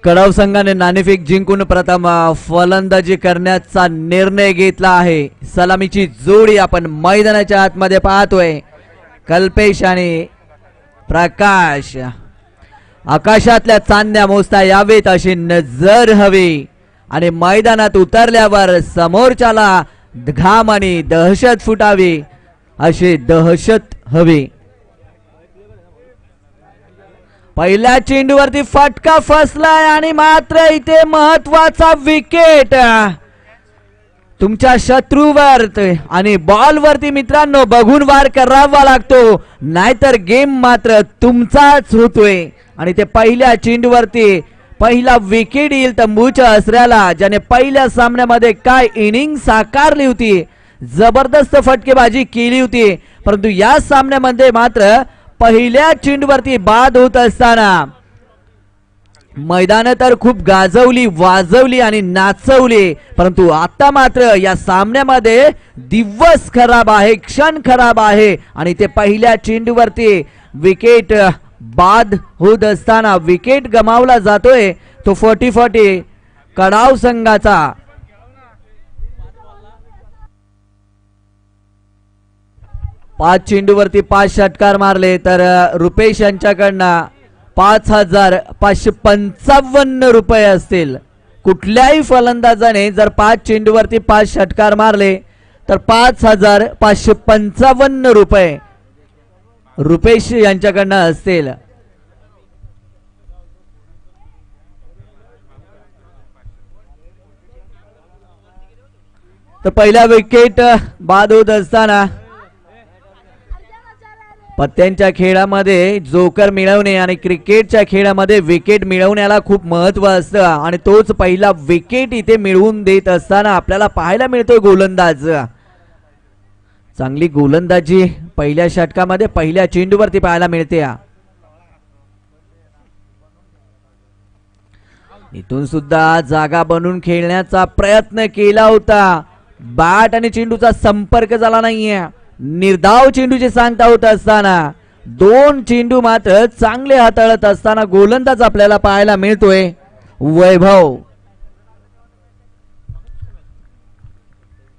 कडाव संघाने नाणेफेक जिंकून प्रथम फलंदाजी करण्याचा निर्णय घेतला आहे. सलामीची जोडी आपण मैदानाच्या आतमध्ये पाहतोय. कल्पेश आणि प्रकाश. आकाशातल्या चांदण्या मोजता यावेत अशी नजर हवी आणि मैदानात उतरल्यावर समोरच्याला घाम आणि दहशत फुटावी अशी दहशत हवी. पहिल्या चेंडूवरती फटका फसलाय आणि मात्र इथे महत्वाचा विकेट तुमच्या शत्रूवर आणि बॉलवरती मित्रांनो बघून वार करावा लागतो, नाहीतर गेम मात्र तुमचाच होतोय. आणि ते पहिल्या चेंडूवरती पहिला विकेट येईल तंबूच्या असऱ्याला, ज्याने पहिल्या सामन्यामध्ये काय इनिंग साकारली होती, जबरदस्त फटकेबाजी केली होती. परंतु या सामन्यामध्ये मात्र पहिल्या चेंडूवरती बाद होत असताना मैदान तर खूप गाजवली, वाजवली आणि नाचवली. परंतु आता मात्र या सामन्यामध्ये दिवस खराब आहे, क्षण खराब आहे आणि ते पहिल्या चेंडूवरती विकेट बाद होत असताना विकेट गमावला जातोय तो 40-40 कडाव संघाचा. पाच चेंडूवरती 5 षटकार मारले तर रुपेश यांच्याकडनं 5,555 रुपये असतील. कुठल्याही फलंदाजाने जर 5 चेंडूवरती 5 षटकार मारले तर 5,555 रुपये रुपेश यांच्याकडनं असतील. तर पहिला विकेट बाद होत असताना पत्त्यांच्या खेळामध्ये जोकर मिळवणे आणि क्रिकेटच्या खेळामध्ये विकेट मिळवण्याला खूप महत्व असतं आणि तोच पहिला विकेट इथे मिळवून देत असताना आपल्याला पाहायला मिळतोय गोलंदाज. चांगली गोलंदाजी पहिल्या षटकामध्ये पहिल्या चेंडूवरती पाहायला मिळते. इथून सुद्धा जागा बनवून खेळण्याचा प्रयत्न केला होता. बॅट आणि चेंडूचा संपर्क झाला नाहीये. निर्धाव चेंडूचे सांगता होत असताना 2 चेंडू मात्र चांगले हाताळत असताना गोलंदाज आपल्याला पाहायला मिळतोय वैभव.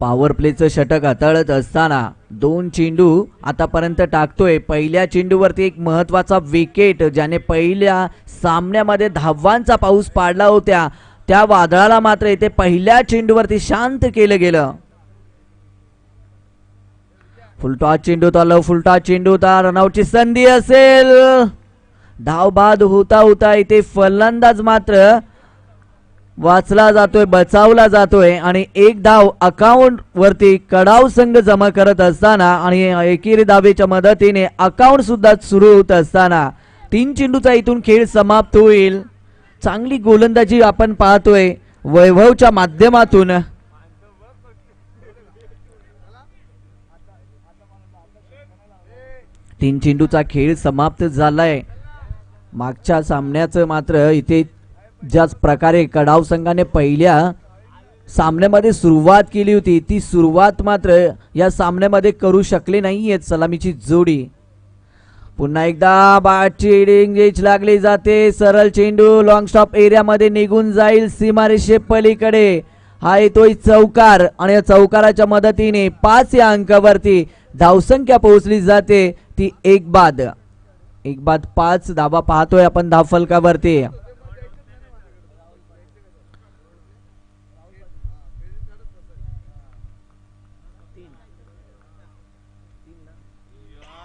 पॉवर प्लेचं षटक हाताळत असताना 2 चेंडू आतापर्यंत टाकतोय. पहिल्या चेंडूवरती एक महत्वाचा विकेट, ज्याने पहिल्या सामन्यामध्ये धावांचा पाऊस पाडला होता, त्या वादळाला मात्र इथे पहिल्या चेंडूवरती शांत केलं गेलं. फुलटॉस चेंडू आलं, फुलटॉस चेंडू होता, रनआउटची संधी असेल. धाव बाद होता होता इथे फलंदाज मात्र वाचला जातोय, बचावला जातोय आणि एक धाव अकाउंट वरती कडाव संघ जमा करत असताना आणि एकेरी धावेच्या मदतीने अकाउंट सुद्धा सुरू होत असताना 3 चेंडूचा इथून खेळ समाप्त होईल. चांगली गोलंदाजी आपण पाहतोय वैभवच्या माध्यमातून. तीन चेंडूचा खेळ समाप्त झालाय. मागच्या सामन्याचं मात्र इथे ज्याच प्रकारे कडाव संघाने पहिल्या सामन्यामध्ये सुरुवात केली होती, ती सुरुवात मात्र या सामन्यामध्ये करू शकले नाहीयेत सलामीची जोडी. पुन्हा एकदा बॅटची एज लागली जाते. सरळ चेंडू लॉंग स्टॉप एरियामध्ये निघून जाईल सीमारेषे पलीकडे. हा येतोय चौकार आणि या चौकाराच्या मदतीने 5 या अंकावरती धावसंख्या पोहोचली जाते ती 1 बाद. 5 धावा पाहतोय आपण धावफलकावरती.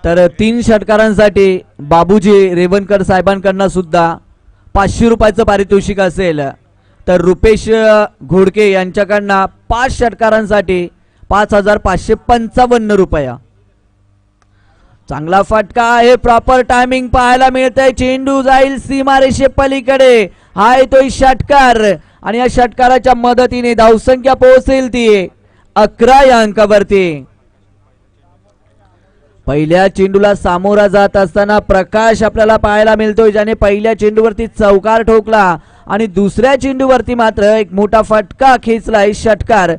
तर 3 षटकारांसाठी बाबूजी रेवणकर साहेबांकडनं सुद्धा 500 रुपयाचं पारितोषिक असेल. तर रुपेश घोडके यांच्याकडनं 5 षटकारांसाठी 5,555 रुपये. चांगला फटका आहे, प्रॉपर टायमिंग पाहायला मिळतंय. चेंडू जाईल सीमारेषे पलीकडे. हा येतोय षटकार आणि या षटकाराच्या मदतीने धावसंख्या पोहोचेल ती 11 या अंकावरती. पहिल्या चेंडूला सामोरा जात असताना प्रकाश आपल्याला पाहायला मिळतोय, ज्याने पहिल्या चेंडूवरती चौकार ठोकला आणि दुसऱ्या चेंडूवरती मात्र एक मोठा फटका खेचलाय षटकार.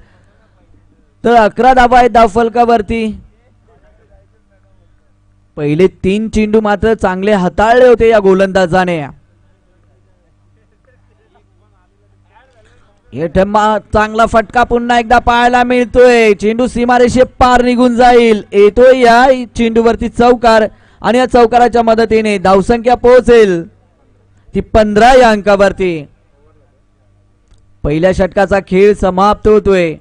तर 11 धावा आहेत धावफलकावरती. पहिले 3 चेंडू मात्र चांगले हाताळले होते या गोलंदाजाने. चांगला फटका पुन्हा एकदा पाहायला मिळतोय. चेंडू सीमारेषे पार निघून जाईल. येतोय या चेंडूवरती चौकार आणि या चौकाराच्या मदतीने धावसंख्या पोहोचेल ती 15 या अंकावरती. पहिल्या षटकाचा खेळ समाप्त होतोय.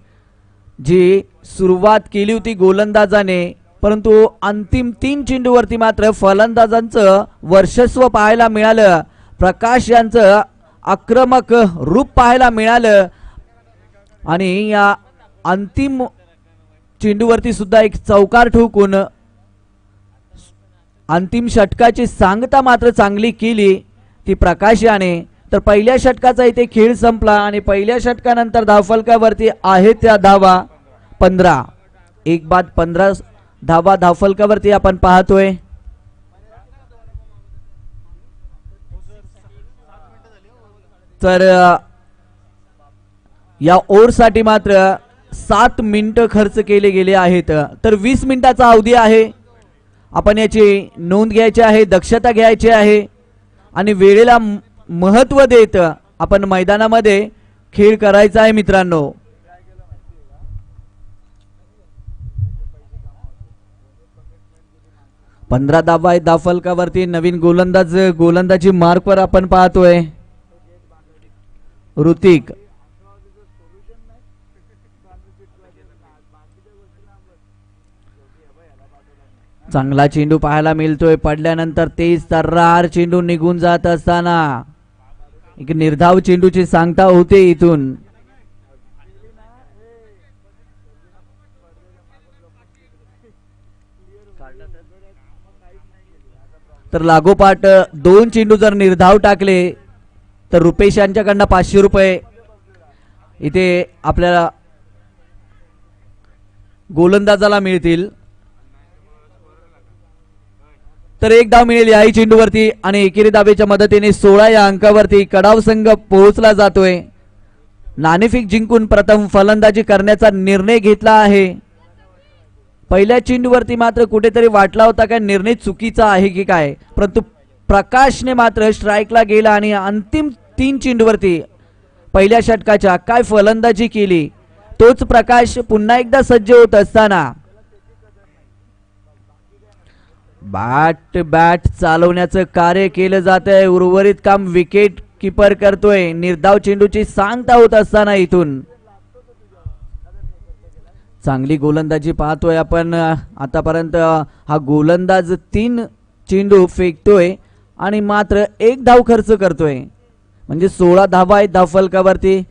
जी सुरुवात केली होती गोलंदाजाने, परंतु अंतिम 3 चेंडूवरती मात्र फलंदाजांचं वर्चस्व पाहायला मिळालं. प्रकाश यांचं आक्रमक रूप पाहायला मिळालं आणि या अंतिम चेंडूवरती सुद्धा एक चौकार ठोकून अंतिम षटकाची सांगता मात्र चांगली केली ती प्रकाश याने. तर पहिल्या षटकाचा इथे खेळ संपला आणि पहिल्या षटकानंतर धावफलकावरती आहे त्या धावा 15. एक बाद 15 धावा धावफलकावरती आपण पाहतोय. तर या ओव्हरसाठी मात्र 7 मिनिटं खर्च केले गेले आहेत. तर 20 मिनिटाचा अवधी आहे. आपण याची नोंद घ्यायची आहे, दक्षता घ्यायची आहे आणि वेळेला महत्त्व देत आपण मैदानामध्ये खेळ करायचा आहे मित्रांनो. पंधरा धावा आहेत धावफलकावरती. नवीन गोलंदाजी मार्कवर आपण पाहतोय ऋतिक. चांगला चेंडू पाहायला मिळतोय. पडल्यानंतर तेज तर्रार चेंडू निघून जात असताना एक निर्धाव चेंडूची सांगता होते इथून. तर लागोपाठ 2 चेंडू जर निर्धाव टाकले तर रुपेश यांच्याकडनं 500 रुपये इथे आपल्याला गोलंदाजाला मिळतील. तर एक धाव मिळेल याही चेंडूवरती आणि एकेरी धावेच्या मदतीने 16 या अंकावरती कडाव संघ पोहोचला जातोय. नाणेफेक जिंकून प्रथम फलंदाजी करण्याचा निर्णय घेतला आहे. पहिल्या चेंडूवरती मात्र कुठेतरी वाटला होता काय निर्णय चुकीचा आहे की काय, परंतु प्रकाशने मात्र स्ट्राईकला गेला आणि अंतिम 3 चेंडूवरती पहिल्या षटकाच्या काय फलंदाजी केली. तोच प्रकाश पुन्हा एकदा सज्ज होत असताना बॅट चालवण्याचं कार्य केलं जात आहे. उर्वरित काम विकेट कीपर करतोय. निर्धाव चेंडूची सांगता होत असताना इथून चांगली गोलंदाजी पाहतोय आपण. आतापर्यंत हा गोलंदाज 3 चेंडू फेकतोय आणि मात्र 1 धाव खर्च करतोय. म्हणजे 16 धावा आहेत धावफलकावरती.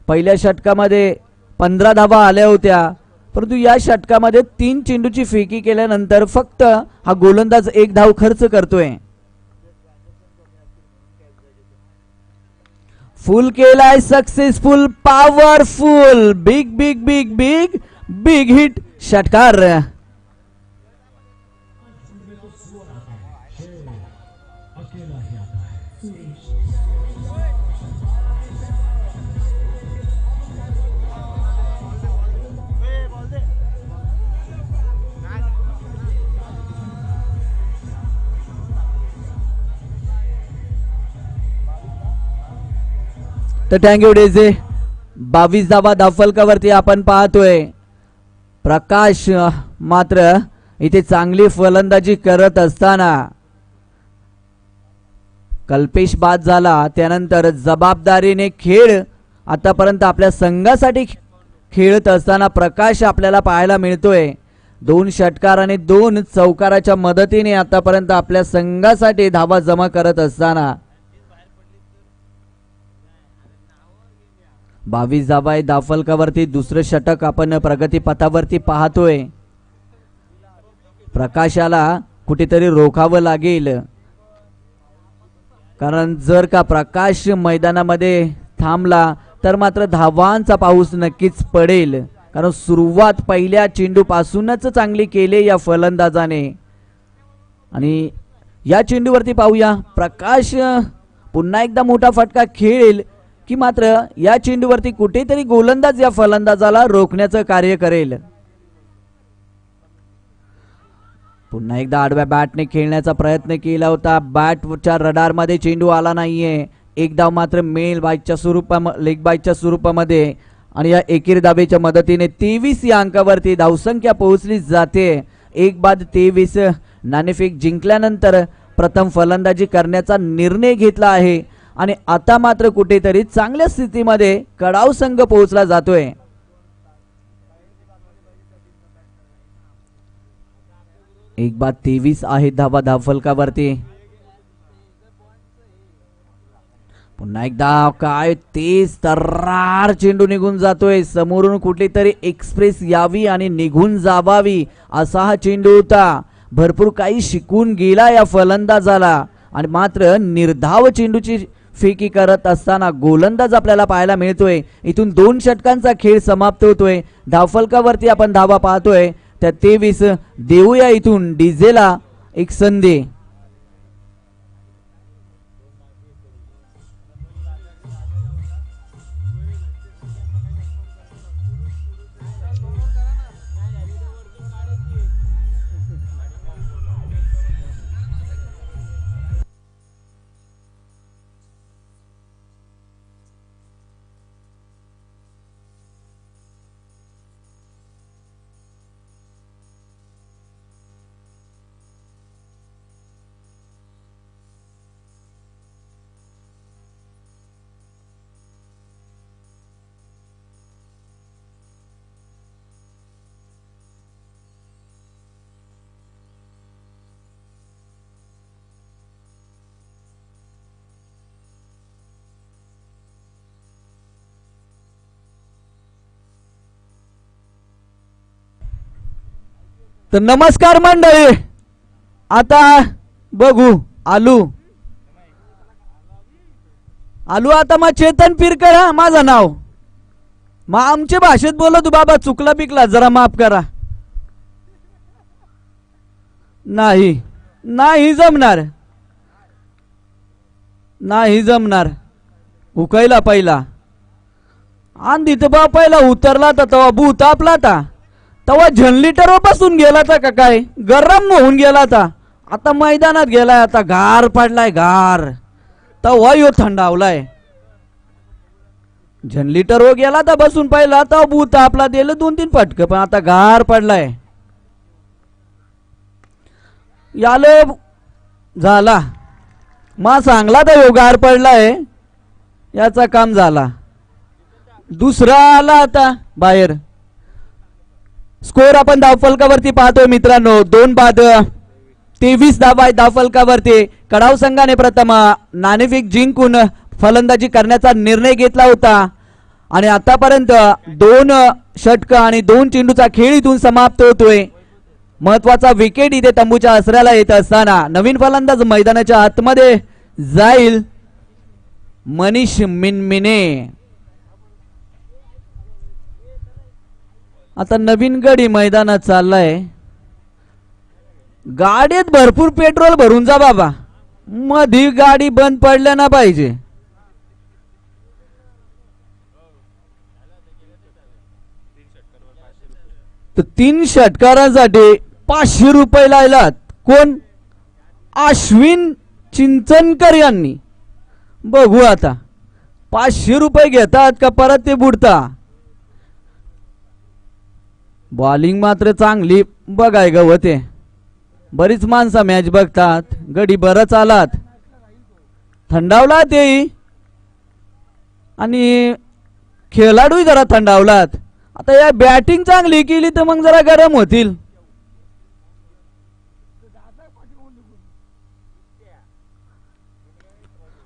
पहिल्या षटकामध्ये 15 धावा आल्या होत्या, परंतु या षटकामध्ये 3 चेंडूची फेकी केल्यानंतर फक्त हा गोलंदाज 1 धाव खर्च करतोय. फुल केलाय successful powerful big big big big big hit षटकार. तर थँक्यू डेजे. 22 धावा धावफलकावरती आपण पाहतोय. प्रकाश मात्र इथे चांगली फलंदाजी करत असताना कल्पेश बाद झाला. त्यानंतर जबाबदारीने खेळ आतापर्यंत आपल्या संघासाठी खेळत असताना प्रकाश आपल्याला पाहायला मिळतोय. 2 षटकार आणि 2 चौकाराच्या मदतीने आतापर्यंत आपल्या संघासाठी धावा जमा करत असताना 22 धावा आहे धावफलकावरती. दुसरं षटक आपण प्रगतीपथावरती पाहतोय. प्रकाशाला कुठेतरी रोखावं लागेल, कारण जर का प्रकाश मैदानामध्ये थांबला तर मात्र धावांचा पाऊस नक्कीच पडेल. कारण सुरुवात पहिल्या चेंडूपासूनच चांगली केली या फलंदाजाने. आणि या चेंडूवरती पाहूया प्रकाश पुन्हा एकदा मोठा फटका खेळेल की मात्र या चेंडूवरती कुठेतरी गोलंदाज या फलंदाजाला रोखण्याचं कार्य करेल. पुन्हा एकदा आडव्या बॅटने खेळण्याचा प्रयत्न केला होता. बॅटच्या रडारमध्ये चेंडू आला नाहीये. एक धाव मात्र मेल बाईकच्या लेग बाईकच्या स्वरूपामध्ये आणि या एकेरी धावेच्या मदतीने 23 या अंकावरती धावसंख्या पोहोचली जाते. 1-23 नाणेफेक जिंकल्यानंतर प्रथम फलंदाजी करण्याचा निर्णय घेतला आहे आणि आता मात्र कुठेतरी चांगल्या स्थितीमध्ये कडाव संघ पोहोचला जातोय. एक बाद 23 आहे धावा धावफलकावरती. पुन्हा एकदा काय तेज तर्रार चेंडू निघून जातोय. समोरून कुठेतरी एक्सप्रेस यावी आणि निघून जावावी असा हा चेंडू होता. भरपूर काही शिकून गेला या फलंदाजाला आणि मात्र निर्धाव चेंडूची फेकी करत असताना गोलंदाज आपल्याला पाहायला मिळतोय. इथून 2 षटकांचा खेळ समाप्त होतोय. धावफलकावरती आपण धावा पाहतोय त्या 23. देऊया इथून डीजेला एक संधी. तर नमस्कार मंडळी, आता बघू आलू आता मग चेतन पिरकर हा माझं नाव. मग आमच्या भाषेत बोलतो बाबा, चुकला बिकला जरा माफ करा. नाही जमणार उकायला पहिला आंधी तर बा पहिला उतरला तर तवा भूत आपला तवा जनरेटरवर बसून गेला का काय, गरम होऊन गेला आता मैदानात गेलाय, आता गार पडलाय गार, तवा यो थंडावलाय. जनरेटरवर गेला तर बसून पहिला तवा भूत आपला दिलं 2-3 फटक, पण आता गार पडलाय. याले झाला मा सांगला तर यो गार पडलाय, याचा काम झाला. दुसरा आला आता बाहेर. स्कोर आपण धावफलकावरती पाहतोय मित्रांनो, 2 बाद 23 धावा धावफलकावरती. कडाव संघाने प्रथम नाणेफेक जिंकून फलंदाजी करण्याचा निर्णय घेतला होता आणि आतापर्यंत 2 षटक आणि 2 चेंडूचा खेळ इथून समाप्त होतोय. महत्वाचा विकेट इथे तंबूच्या आसऱ्याला येत असताना नवीन फलंदाज मैदानाच्या आतमध्ये जाईल मनीष मिनमिने. आता नवीन गडी मैदानात चाललाय. गाडीत भरपूर पेट्रोल भरून जा बाबा, मधी गाडी बंद पडल्या ना पाहिजे. तर 3 षटकारांसाठी 500 रुपये लायलात. कोण? अश्विन चिंचनकर यांनी. बघू आता 500 रुपये घेतात का परत ते बुडता. बॉलिंग मात्र चांगली बघाय ग होते. बरीच माणसं मॅच बघतात. गडी बरंच आलात, थंडावला ते आणि खेळाडू जरा थंडावलात. आता या बॅटिंग चांगली केली तर मग जरा गरम होतील.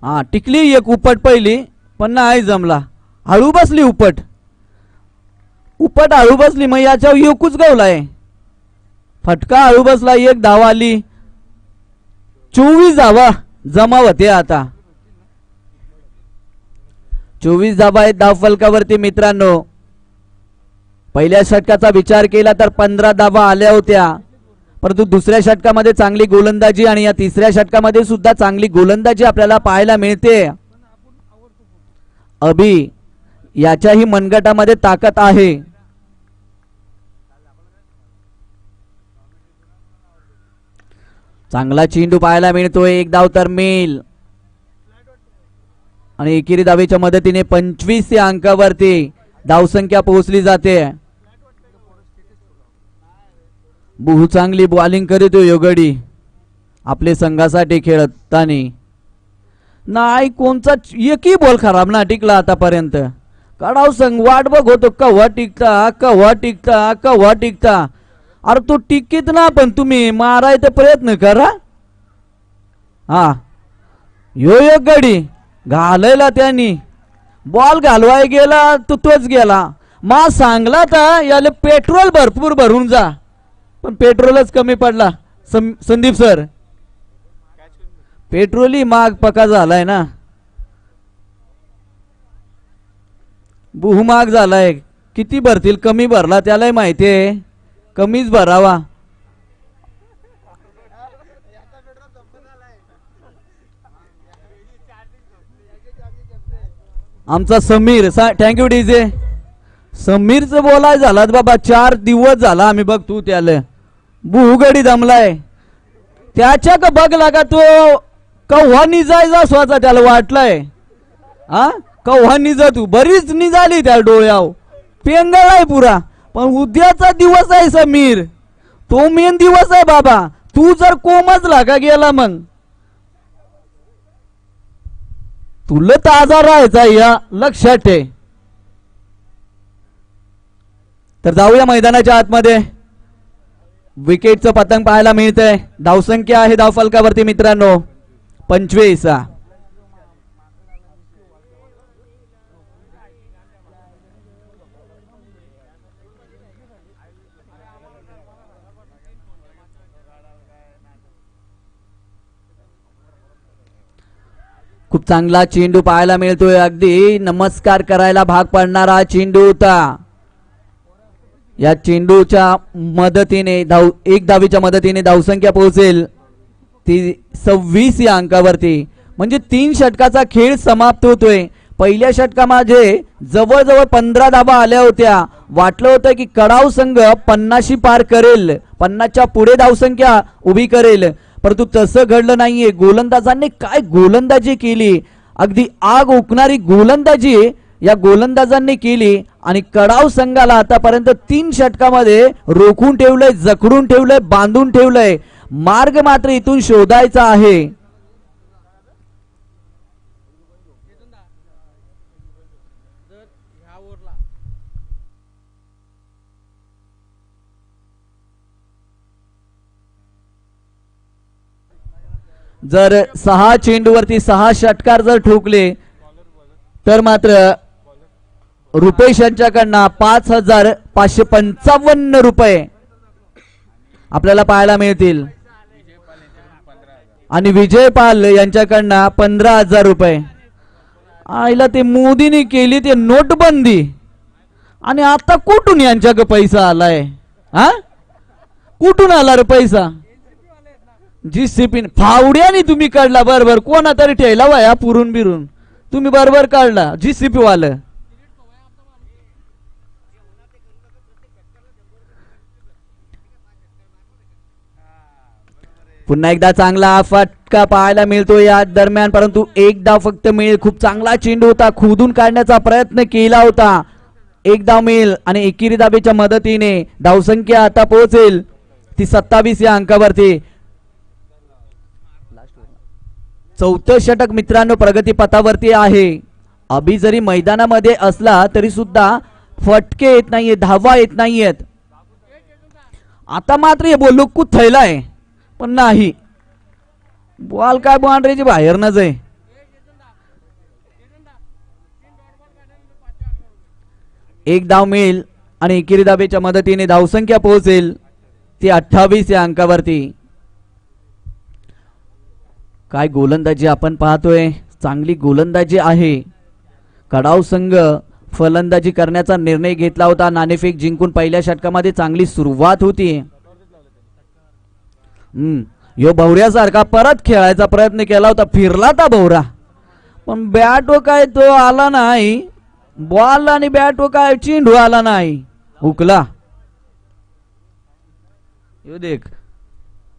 हा टिकली एक उपट पहिली, पण नाही जमला. हळू बसली उपट हळू बसली, मग याच्यावर एकूच गवलाय. फटका हळू बसला, 1 धावा आली. 24 धावा जमा होते. आता 24 धावा आहेत धावफलकावरती मित्रांनो. पहिल्या षटकाचा विचार केला तर 15 धावा आल्या होत्या, परंतु दुसऱ्या षटकामध्ये चांगली गोलंदाजी आणि या तिसऱ्या षटकामध्ये सुद्धा चांगली गोलंदाजी आपल्याला पाहायला मिळते. अभि याच्याही मनगटामध्ये ताकद आहे. चांगला चेंडू पाहायला मिळतोय. 1 धाव तर मेल. आणि एकेरी धावेच्या मदतीने 25 या अंकावरती धावसंख्या पोहोचली जाते. बहुत चांगली बॉलिंग करीत योगडी आपले संघासाठी खेळताना. नाही कोणचा एकही बॉल खराब ना टिकला आतापर्यंत. कडाव संघ वाट बघ होतो कव्हा टिकता कव्हा टिकता कव्हा टिकता. अरे तो टिकीत ना पण तुम्ही मारायचा प्रयत्न करा. हा यो एक गडी घालायला त्यांनी बॉल घालवाय गेला तो तोच गेला. मा सांगला तर याला पेट्रोल भरपूर भरून जा पण पेट्रोलच कमी पडला. संदीप सर पेट्रोलही महाग पका झालाय ना. महाग झालाय. किती भरतील कमी भरला त्यालाही माहिती आहे कमीच भरावा. आमचा समीर थँक्यू डीजे. समीरचं बोलाय झालात बाबा 4 दिवस झाला आम्ही बघतो त्याला बुहगडी दमलाय. त्याच्या का बघ लागा तो कव्हा निजायचा स्वतः त्याला वाटलाय. हा कव्हा निजा तू बरीच निजाली त्या डोळ्याव पेंगळाय पुरा. पण उद्याचा दिवस आहे समीर तो मेन दिवस आहे बाबा. तू जर कोमजला का गेला मग तुला ताजा राहायचा या लक्षात ठे. तर जाऊया मैदानाच्या आतमध्ये. विकेटचं पतंग पाहायला मिळतंय. धावसंख्या आहे धावफलकावरती मित्रांनो 25. खूप चांगला चेंडू पाहायला मिळतोय. अगदी नमस्कार करायला भाग पडणारा चेंडू होता. या चेंडूच्या मदतीने एक धावीच्या मदतीने धावसंख्या पोहोचेल ती 26 या अंकावरती. म्हणजे 3 षटकाचा खेळ समाप्त होतोय. पहिल्या षटकामध्ये जवळजवळ 15 धावा आल्या होत्या. वाटलं होतं की कडाव संघ 50 पार करेल 50च्या पुढे धावसंख्या उभी करेल परंतु तसं घडलं नाहीये. गोलंदाजांनी काय गोलंदाजी केली. अगदी आग ओकणारी गोलंदाजी या गोलंदाजांनी केली आणि कडाव संघाला आतापर्यंत 3 षटकामध्ये रोखून ठेवलंय जखडून ठेवलंय बांधून ठेवलंय. मार्ग मात्र इथून शोधायचा आहे. जर 6 चेंडूवरती 6 षटकार जर ठोकले तर मात्र रुपेश यांच्याकडनं 5,555 रुपये आपल्याला पाहायला मिळतील आणि विजय पाल यांच्याकडनं 15,000 रुपये. आईला ते मोदीने केली ते नोटबंदी आणि आता कुठून यांच्याकडे पैसा आलाय. हा कुठून आला रे पैसा. जीसीपी फावड्याने तुम्ही काढला बरोबर. कोणा तरी ठेवला वया पुरून बिरून तुम्ही बरोबर काढला जीसीपी वाला. पुन्हा एकदा चांगला फटका पाहायला मिळतो या दरम्यान परंतु एक धाव फक्त मिळेल. खूप चांगला चेंडू होता खोदून काढण्याचा प्रयत्न केला होता. एक धाव मिळेल आणि एकेरी धावेच्या मदतीने धावसंख्या आता पोहोचेल ती 27 या अंकावरती. 4थं षटक मित्रांनो प्रगतीपथावरती आहे. अभि जरी मैदानामध्ये असला तरी सुद्धा फटके येत नाहीये धावा येत नाहीयेत. आता मात्र हे बोललो कुठ थैलाय पण नाही बॉल काय बाउंड्रीच्या बाहेर न जाय. एक धाव मिळेल आणि एकेरी धावेच्या मदतीने धावसंख्या पोहोचेल ती 28 या अंकावरती. काय गोलंदाजी आपण पाहतोय. चांगली गोलंदाजी आहे. कडाव संघ फलंदाजी करण्याचा निर्णय घेतला होता. नाणेफेक जिंकून पहिल्या षटकामध्ये चांगली सुरुवात होती. यो भवऱ्यासारखा परत खेळायचा प्रयत्न केला होता. फिरला था भवरा पण बॅट व काय तो आला नाही. बॉल आणि बॅट व काय चेंडू आला नाही हुकला. यो देख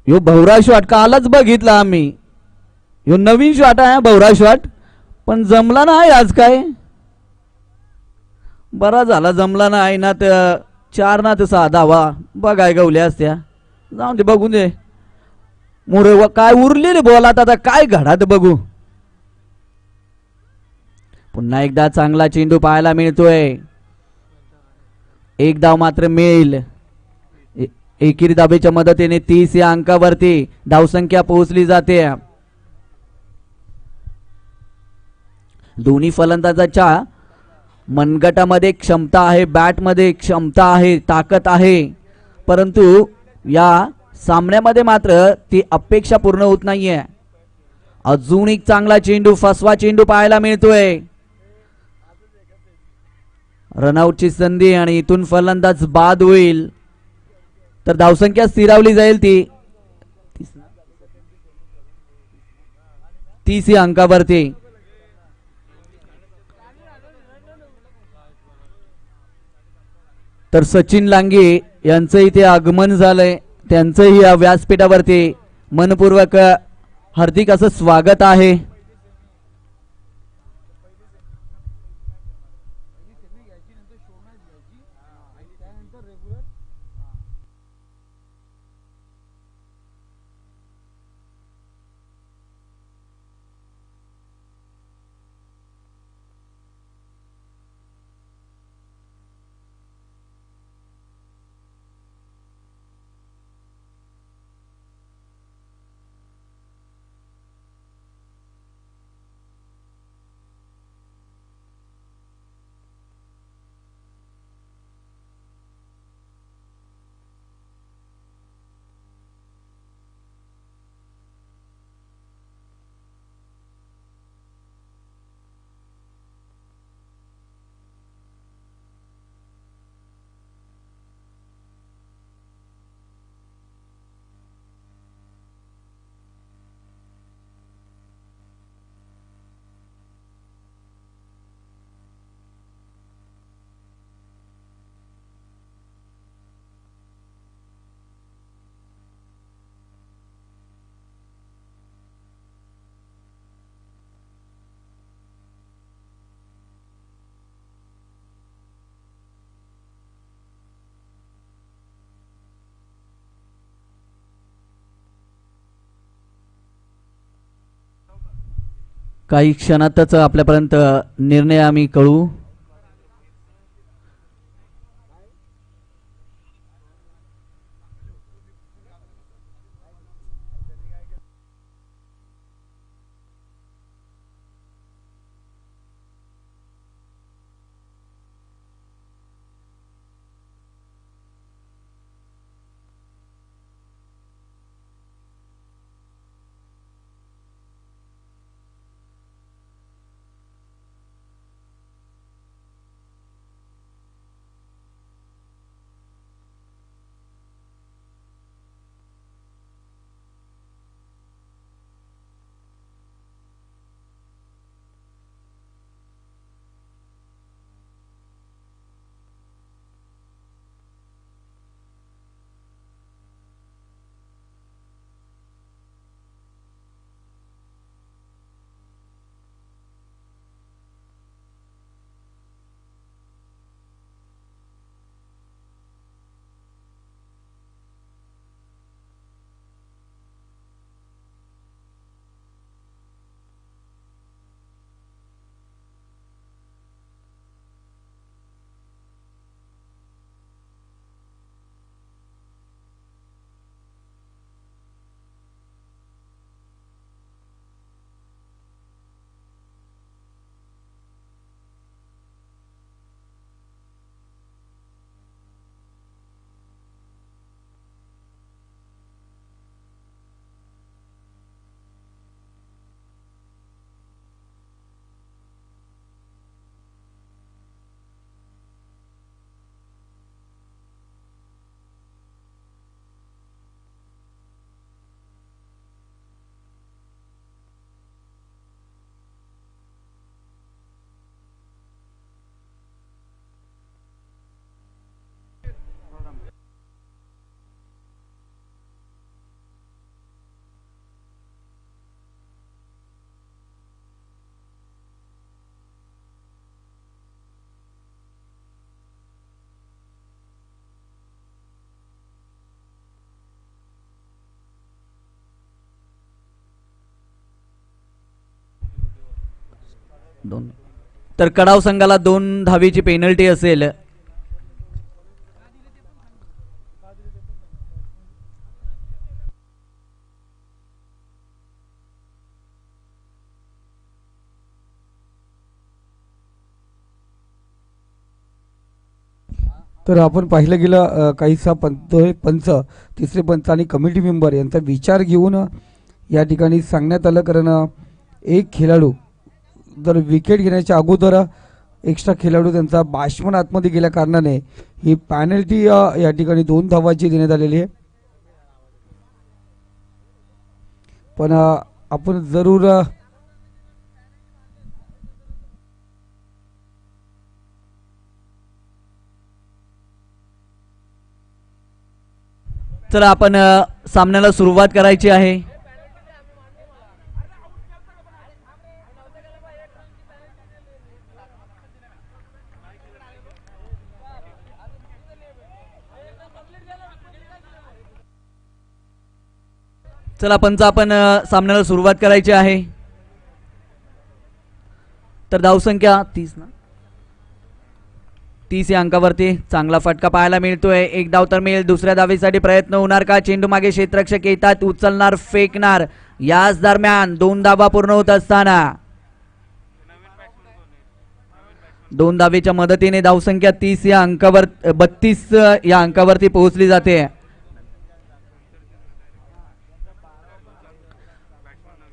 यो भवरा शॉट कालच बघितला आम्ही. यो नवीन शॉट आहे भवरा शॉट पण जमला नाही आज काय. बरा झाला जमला नाही ना तर 4 ना तर 6 धावा बघाय गवल्या असत्या. जाऊन दे बघून दे. मुरे काय उरलेले बॉलात आता काय घडात बघू. पुन्हा एकदा चांगला चेंडू पाहायला मिळतोय. एक धाव मात्र मिळेल. एकेरी धाबेच्या मदतीने 30 या अंकावरती धावसंख्या पोहोचली जाते. दोन्ही फलंदाजाच्या मनगटामध्ये क्षमता आहे, बॅटमध्ये क्षमता आहे, ताकद आहे, परंतु या सामन्यामध्ये मात्र ती अपेक्षा पूर्ण होत नाहीये. अजून एक चांगला चेंडू, फसवा चेंडू पाहायला मिळतोय. रनआउटची संधी आणि इथून फलंदाज बाद होईल तर धावसंख्या स्थिरावली जाईल ती 30 या अंकावरती. तर सचिन लांगे यांचं इथे आगमन झालंय. त्यांचंही या व्यासपीठावरती मनपूर्वक हार्दिक असं स्वागत आहे. काही क्षणातच आपल्यापर्यंत निर्णय आम्ही कळू. 2 तर कडाव संघाला 2 धावेची पेनल्टी असेल. तर आपण पाहिलं गेलं काहीसा पंच तिसरे पंच आणि कमिटी मेंबर यांचा विचार घेऊन या ठिकाणी सांगण्यात आलं. कारण एक खेळाडू जर विकेट घेण्याच्या अगोदर एक्स्ट्रा खेळाडू त्यांचा बॅट्समन आतमध्ये गेल्या कारणाने ही पॅनल्टी या ठिकाणी 2 धावाची देण्यात आलेली आहे. पण आपण जरूर तर आपण सामन्याला सुरुवात करायची आहे. चला पंच आपण सामन्याला सुरुवात करायची आहे. तर धावसंख्या 30 ना 30 या अंकावरती चांगला फटका पाहायला मिळतोय. एक धाव तर मिळेल. दुसऱ्या धावेसाठी प्रयत्न होणार का? चेंडू मागे क्षेत्ररक्षक येतात, उचलणार, फेकणार. याच दरम्यान 2 धावा पूर्ण होत असताना 2 धावेच्या मदतीने धावसंख्या 30 या अंकावर 32 या अंकावरती पोहोचली जाते.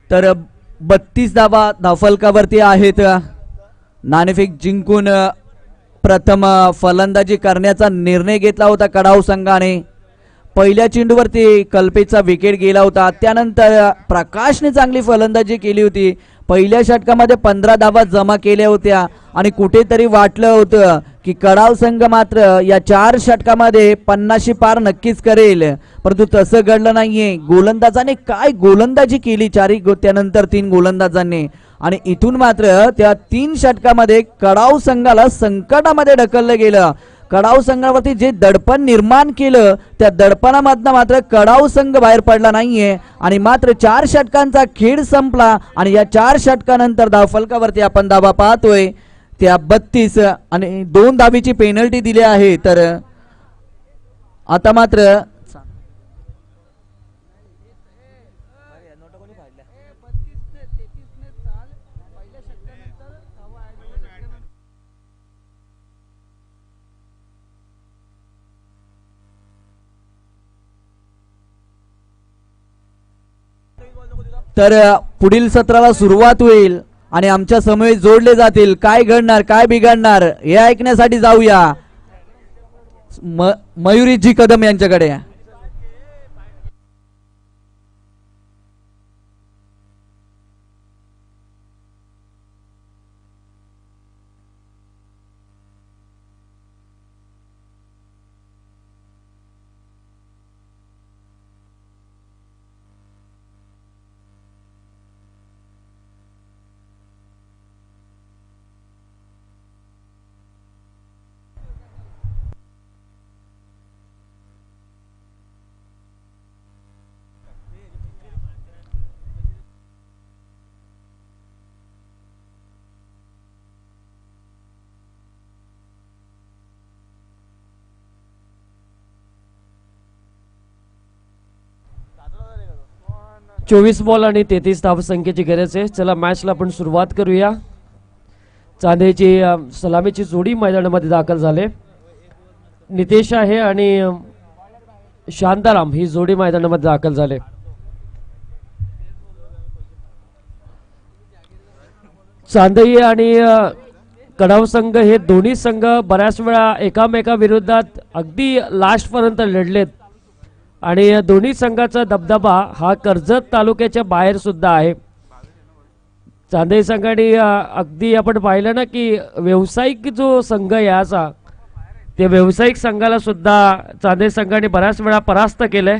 तर 32 धावा धावफलकावरती आहेत. नाणेफेक जिंकून प्रथम फलंदाजी करण्याचा निर्णय घेतला होता कडाव संघाने. पहिल्या चेंडूवरती कल्पेचा विकेट गेला होता. त्यानंतर प्रकाशने चांगली फलंदाजी केली होती. पहिल्या षटकामध्ये 15 धावा जमा केल्या होत्या आणि कुठेतरी वाटलं होतं की कडाव संघ मात्र या 4 षटकामध्ये 50 पार नक्कीच करेल, परंतु तसं घडलं नाहीये. गोलंदाजाने काय गोलंदाजी केली त्यानंतर 3 गोलंदाजांनी, आणि इथून मात्र त्या 3 षटकामध्ये कडाव संघाला संकटामध्ये ढकललं गेलं. कडाव संघावरती जे दडपण निर्माण केलं त्या दडपणामधनं मात्र कडाव संघ बाहेर पडला नाहीये आणि मात्र 4 षटकांचा खेळ संपला. आणि या 4 षटकानंतर धावफलकावरती आपण धावा पाहतोय त्या 32 आणि 2 धावेची पेनल्टी दिली आहे. तर आता मात्र तर पुढील सत्राला सुरुवात होईल आणि आमच्या समवेत जोडले जातील. काय घडणार, काय बिघडणार हे ऐकण्यासाठी जाऊया मयुरीजी कदम यांच्याकडे. चोवीस बॉल आणि 33 धावसंख्येची गरज आहे. चला मॅचला आपण सुरुवात करूया. चांदेची सलामीची जोडी मैदानामध्ये दाखल झाले. नितेश आहे आणि शांताराम ही जोडी मैदानामध्ये दाखल झाले. चांदई आणि कडाव संघ हे दोन्ही संघ बऱ्याच वेळा एकामेका विरोधात अगदी लास्ट पर्यंत लढलेत आणि दोन्ही संघाचा दबदबा हा कर्जत तालुक्याच्या बाहेर सुद्धा आहे. चांदई संघाने अगदी आपण पाहिलं ना की व्यावसायिक जो संघ याचा ते व्यावसायिक संघाला सुद्धा चांदई संघाने बऱ्याच वेळा परास्त केलंय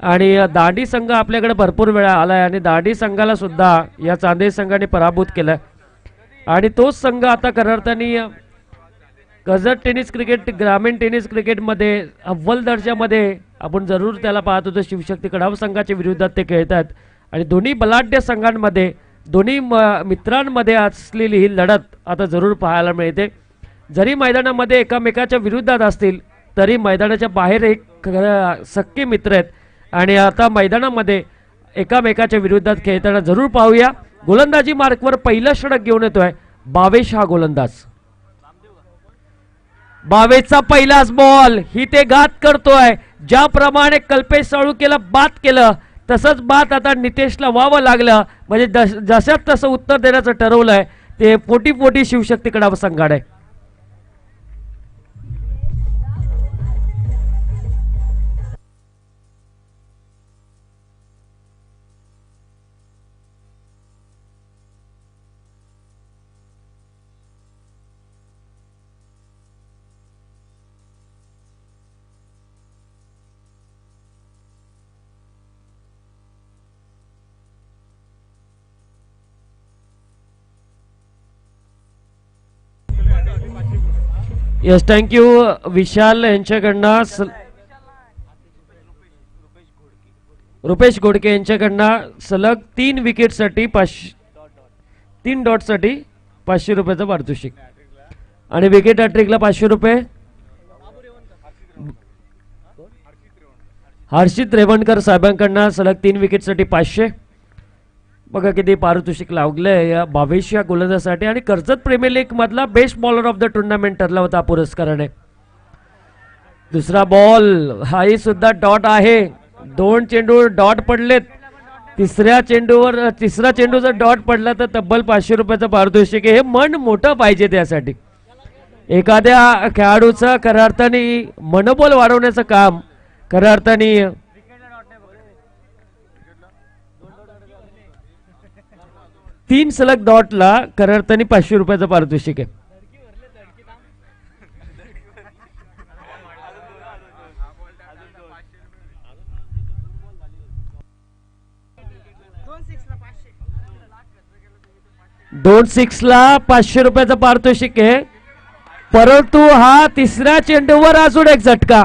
आणि दांडी संघ आपल्याकडे भरपूर वेळा आलाय आणि दांडी संघाला सुद्धा या चांदई संघाने पराभूत केलंय. आणि तोच संघ आता करताना कर्जत टेनिस क्रिकेट ग्रामीण टेनिस क्रिकेटमध्ये अव्वल दर्जामध्ये आपण जरूर त्याला पाहत होतो. शिवशक्ती कडाव संघाच्या विरोधात ते खेळतात आणि दोन्ही बलाढ्य संघांमध्ये दोन्ही मित्रांमध्ये असलेली ही लढत आता जरूर पाहायला मिळते. जरी मैदानामध्ये एकामेकाच्या विरुद्धात असतील तरी मैदानाच्या बाहेर एक सक्के मित्र आहेत आणि आता मैदानामध्ये एकामेकाच्या विरुद्धात खेळताना जरूर पाहूया. गोलंदाजी मार्कवर पहिलं षटक घेऊन येतोय बावेश हा गोलंदाज. बावेशचा पहिलाच बॉल ही ते घात करतोय. ज्याप्रमाणे कल्पेश साळुंकेला बाद केलं तसंच बाद आता नितेशला व्हावं लागलं. म्हणजे जशात तसं उत्तर देण्याचं ठरवलंय ते पोटी शिवशक्ती कडाव संघाड आहे. यस थँक्यू विशाल यांच्याकडनं रुपेश घोडके यांच्याकडनं सलग 3 विकेटसाठी 3 डॉटसाठी 500 रुपयाचं पारितोषिक आणि विकेट हॅट्रिकला 500 रुपये. हर्षित रेवणकर साहेबांकडनं सलग 3 विकेटसाठी 500. बघा किती पारितोषिक लागलंय या बावेश या गोलंदाजासाठी आणि कर्जत प्रीमियर लीग मधला best bowler of the tournament ठरला होता पुरस्काराने. दुसरा बॉल हाही सुद्धा डॉट आहे. 2 चेंडूवर डॉट पडलेत. तिसरा चेंडू जर डॉट पडला तर तब्बल 500 रुपयाचं पारितोषिक आहे. हे मन मोठं पाहिजे त्यासाठी. एखाद्या खेळाडूचं खऱ्या अर्थाने मनोबल वाढवण्याचं काम खऱ्या अर्थाने 3 सलग डॉटला खऱ्या अर्थाने 500 रुपयाचं पारितोषिक आहे. दोन 6ला 500 रुपयाचं पारितोषिक आहे. परंतु हा तिसऱ्या चेंडूवर अजून एक झटका.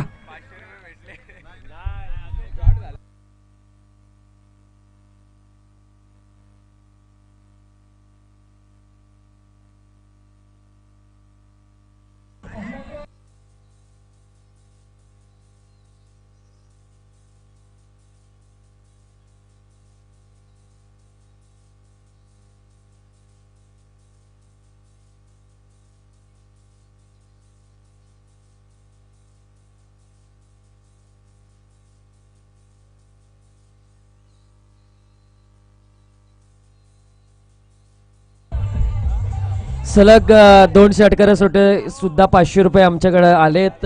सलग 2 षटकारासाठी सुद्धा 500 रुपये आमच्याकडे आलेत.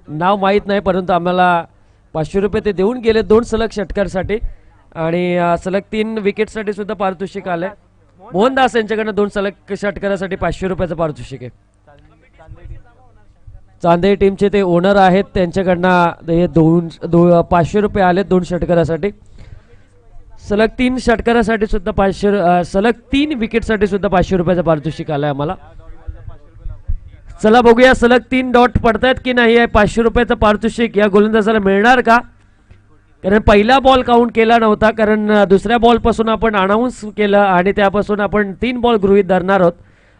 नाव माहीत नाही परंतु आम्हाला 500 रुपये ते देऊन गेले 2 सलग षटकारासाठी आणि सलग 3 विकेटसाठी सुद्धा पारितोषिक आले. मोहनदास यांच्याकडनं 2 सलग षटकारासाठी 500 रुपयाचं पारितोषिक आहे. चांदे टीमचे ते ओनर आहेत त्यांच्याकडनं हे 500 रुपये आले 2 षटकारासाठी. सलग 3 षटकारासाठी सुद्धा 500 सलग 3 विकेटसाठी सुद्धा 500 रुपयाचं पारितोषिक आलंय आम्हाला. चला बघूया सलग 3 डॉट पडतायत की नाही. 500 रुपयाचं पारितोषिक या गोलंदाजाला मिळणार का? कारण पहिला बॉल काउंट केला नव्हता कारण दुसऱ्या बॉल पासून आपण अनाऊन्स केलं आणि त्यापासून आपण 3 बॉल गृहीत धरणार आहोत.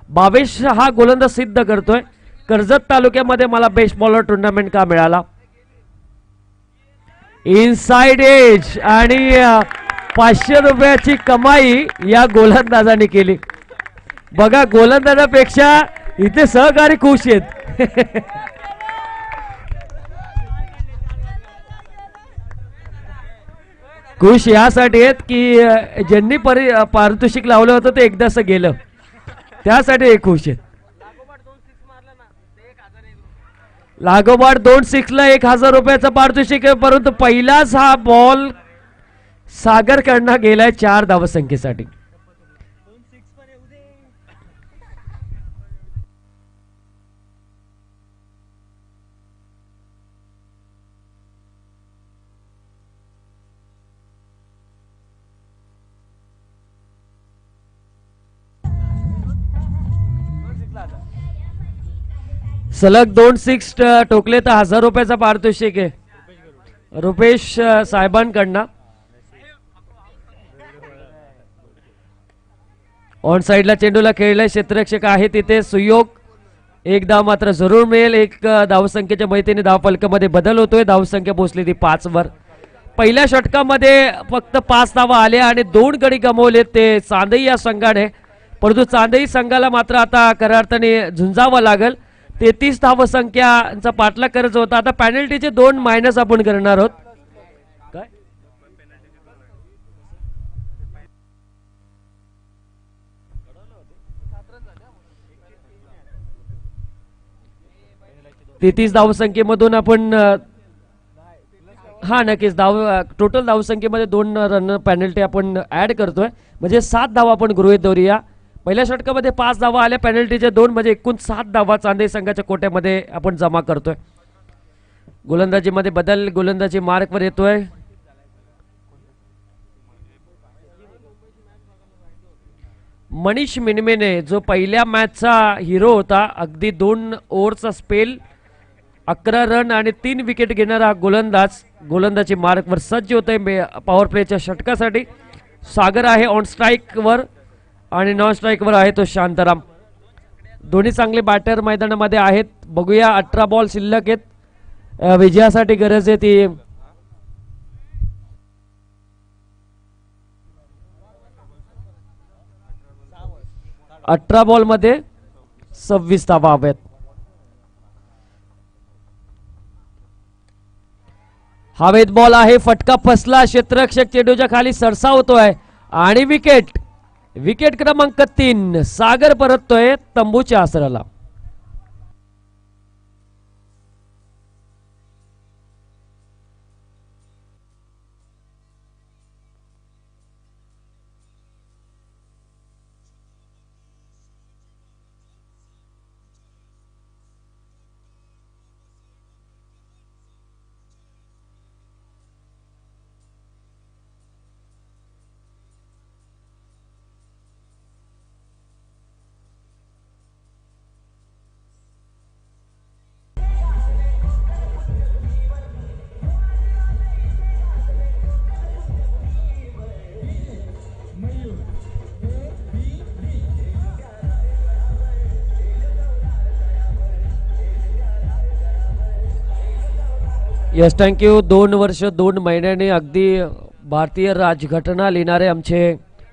बावेश हा गोलंदाज सिद्ध करतोय कर्जत तालुक्यामध्ये मला बेस्ट बॉलर टुर्नामेंट का मिळाला. इनसाइड एज आणि 500 रुपयाची कमाई या गोलंदाजाने केली. बघा गोलंदाजापेक्षा इथे सहकारी खुश आहेत. खुश यासाठी आहेत की ज्यांनी पारितोषिक लावलं होतं ते एकदाच गेलं त्यासाठी एक खुश आहेत. लागोपाठ 2 6ला 1000 रुपयाचं पारितोषिक आहे परंतु पहिलाच हा बॉल सागर कडनं गेलाय 4 धावसंख्येसाठी. सलग 2 6 टोकले तर 1000 रुपयाचा पारितोषिक आहे रुपेश साहेबांकडनं. ऑन साइडला चेंडूला खेळलाय क्षेत्ररक्षक आहे तिथे सुयोग. एक धाव मात्र जरूर मिळेल. एक धावसंख्येच्या माहितीने धाव फलकामध्ये बदल होतोय. धावसंख्या पोहोचली ती 5 वर. पहिल्या षटकामध्ये फक्त 5 धावा आल्या आणि 2 गडी गमावले ते चांदई या संघाने. परंतु चांदई संघाला मात्र आता खऱ्या अर्थाने झुंजावं लागेल. 33 धावसंख्याचा पाठलाग करायचा होता. आता पॅनल्टीचे 2 मायनस आपण करणार आहोत. काय 33 धावसंख्येमधून आपण हा नक्कीच टोटल धावसंख्येमध्ये 2 रन पेनल्टी आपण ऍड करतोय. म्हणजे 7 धावा आपण गृहीत धरूया. पहिल्या षटकामध्ये 5 धावा आल्या पेनल्टीचे 2 म्हणजे एकूण 7 धावा चांदई संघाच्या कोट्यामध्ये आपण जमा करतोय. गोलंदाजीमध्ये बदल. गोलंदाजी मार्कवर येतोय. मनीष मिनमेने जो पहिल्या मॅचचा हिरो होता. अगदी 2 ओव्हरचा स्पेल 11 रन आणि 3 विकेट घेणारा गोलंदाज गोलंदाजी मार्कवर सज्ज होतोय पॉवर प्लेच्या षटकासाठी. सागर आहे ऑन स्ट्राईक वर आणि नॉन स्ट्राईक वर आहे तो शांताराम. दोन्ही चांगले बॅटर मैदानामध्ये आहेत. बघूया 18 बॉल शिल्लक आहेत. विजयासाठी गरज आहे ती 18 बॉल मध्ये 26 धावा हव्यात. हवेत बॉल आहे. फटका फसला. क्षेत्ररक्षक चेंडूच्या खाली सरसावतोय आणि विकेट. विकेट क्रमांक 3. सागर परततोय तंबूच्या आसराला. Yes thank you. 2 वर्ष 2 महिन्यांनी अगदी भारतीय राजघटना लिहिणारे आमचे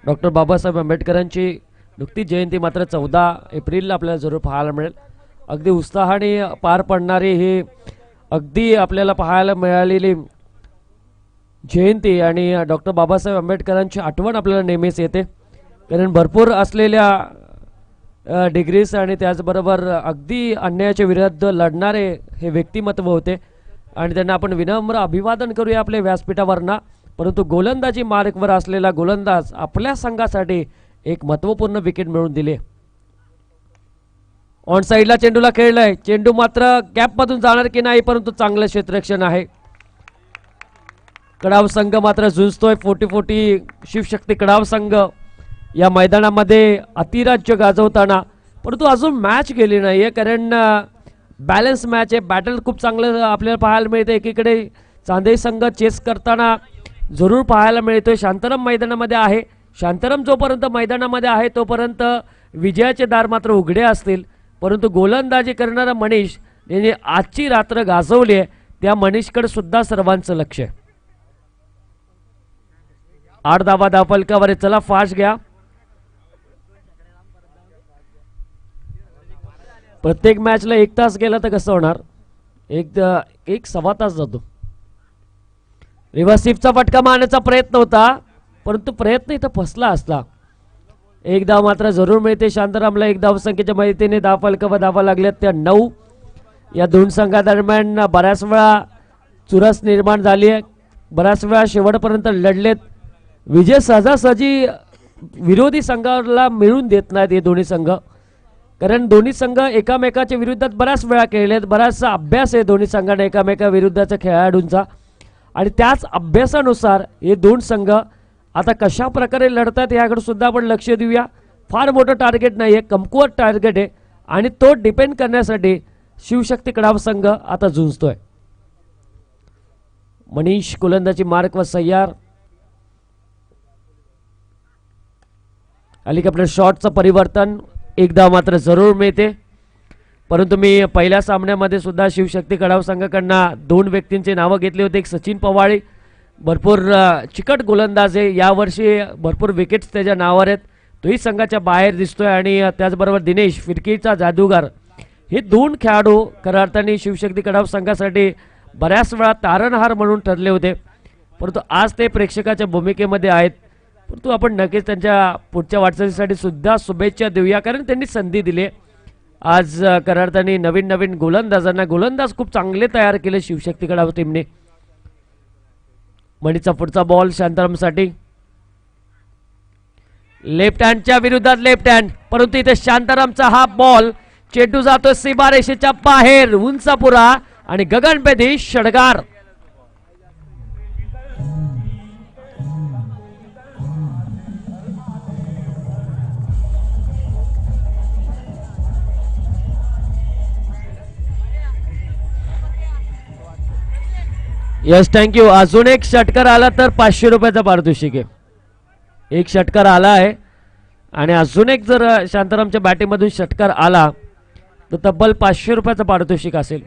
डॉक्टर बाबासाहेब आंबेडकरांची नुकतीच जयंती मात्र 14 एप्रिलला आपल्याला जरूर पाहायला मिळेल. अगदी उत्साहाने पार पडणारी ही अगदी आपल्याला पाहायला मिळालेली जयंती आणि डॉक्टर बाबासाहेब आंबेडकरांची आठवण आपल्याला नेहमीच येते. कारण भरपूर असलेल्या डिग्रीज आणि त्याचबरोबर अगदी अन्यायाच्या विरुद्ध लढणारे हे व्यक्तिमत्व होते आणि त्यांना आपण विनम्र अभिवादन करूया आपल्या व्यासपीठावरना. परंतु गोलंदाजी मार्कवर असलेला गोलंदाज आपल्या संघासाठी एक महत्त्वपूर्ण विकेट मिळवून दिले. ऑन साइडला चेंडूला खेळलाय. चेंडू मात्र गॅप मधून जाणार की नाही परंतु चांगलं क्षेत्ररक्षण आहे. कडाव संघ मात्र झुंजतोय. 40-40 शिवशक्ती कडाव संघ या मैदानामध्ये अतिराज्य गाजवताना. परंतु अजून मॅच गेली नाहीये कारण बॅलन्स मॅच आहे. बॅटल खूप चांगलं आपल्याला पाहायला मिळतं. एकीकडे चांदई संघ चेस करताना जरूर पाहायला मिळतोय. शांताराम मैदानामध्ये आहे. शांताराम जोपर्यंत मैदानामध्ये आहे तोपर्यंत विजयाचे दार मात्र उघडे असतील. परंतु गोलंदाजी करणारा मनीष यांनी आजची रात्र गाजवली आहे. त्या मनीषकडे सुद्धा सर्वांचं लक्ष आहे. 8 धावा धावफलकावर. चला फास्ट घ्या. प्रत्येक मॅचला 1 तास गेला तर कसं होणार. एक सव्वा तास जातो. रिव्हर्सिफचा फटका मारण्याचा प्रयत्न होता परंतु प्रयत्न इथं फसला असता. 1 धाव मात्र जरूर मिळते शांतारामला. 1 धावसंख्येच्या मदतीने धावफलकावर धावा लागल्यात त्या 9. या दोन संघादरम्यान बऱ्याच वेळा चुरस निर्माण झाली आहे. बऱ्याच वेळा शेवटपर्यंत लढलेत. विजय सहजासहजी विरोधी संघाला मिळून देत नाहीत हे दोन्ही संघ. कारण दोन्ही संघ एकामेकाच्या विरुद्धात बऱ्याच वेळा खेळलेत. बराचसा अभ्यास आहे दोन्ही संघांना एकामेका विरुद्धच्या खेळाडूंचा आणि त्याच अभ्यासानुसार हे 2 संघ आता कशा प्रकारे लढतात याकडे सुद्धा आपण लक्ष देऊया. फार मोठं टार्गेट नाही आहे. कमकुवत टार्गेट आहे आणि तो डिपेंड करण्यासाठी शिवशक्ती कडाव संघ आता झुंजतोय. मनीष गोलंदाजी मार्कवर सय्यार हेलिकॉप्टर शॉटचं परिवर्तन एकदा मात्र जरूर मिळते, परंतु मी पहिल्या सामन्यामध्ये सुद्धा शिवशक्ती कडाव संघाकडनं 2 व्यक्तींचे नावं घेतले होते. एक सचिन पवाळी भरपूर चिकट गोलंदाज आहे, यावर्षी भरपूर विकेट्स त्याच्या नावावर आहेत, तोही संघाच्या बाहेर दिसतोय. आणि त्याचबरोबर दिनेश फिरकीचा जादूगार, हे 2 खेळाडू खऱ्या अर्थाने शिवशक्ती कडाव संघासाठी बऱ्याच वेळा तारणहार म्हणून ठरले होते, परंतु आज ते प्रेक्षकाच्या भूमिकेमध्ये आहेत. परंतु आपण नक्कीच त्यांच्या पुढच्या वाटचालीसाठी सुद्धा शुभेच्छा देऊया, कारण त्यांनी संधी दिली. आज खऱ्या अर्थाने नवीन नवीन गोलंदाजांना गोलंदाज खूप चांगले तयार केले शिवशक्ती कडाव टीमने. मणीचा पुढचा बॉल शांतारामसाठी, लेफ्ट हँडच्या विरोधात लेफ्ट हँड, परंतु इथे शांतारामचा हा बॉल, चेंडू जातो सीमारेषेच्या बाहेर, उंचापुरा आणि गगनभेदी षटकार. Yes, thank you. अजून एक षटकार आला तर 500 रुपयाचा पारितोषिक आहे. एक षटकार आला आहे आणि अजून एक जर शांतारामच्या बॅटिंगमधून षटकार आला तर तब्बल 500 रुपयाचं पारितोषिक असेल.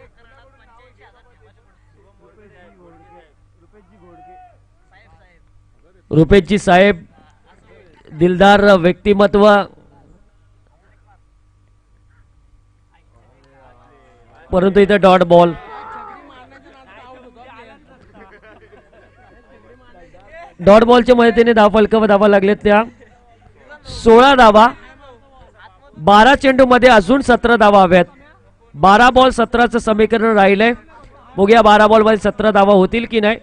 रुपेशजी साहेब, दिलदार व्यक्तिमत्व, परंतु इथे डॉट बॉल. डॉट बॉलच्या मदतीने धावफलकावर धावा लागलेत त्या 16 धावा. 12 चेंडू मध्ये अजून 17 धावा हव्यात. 12 बॉल 17चं समीकरण राहिलंय. बघूया 12 बॉल मध्ये 17 धावा होतील की नाही.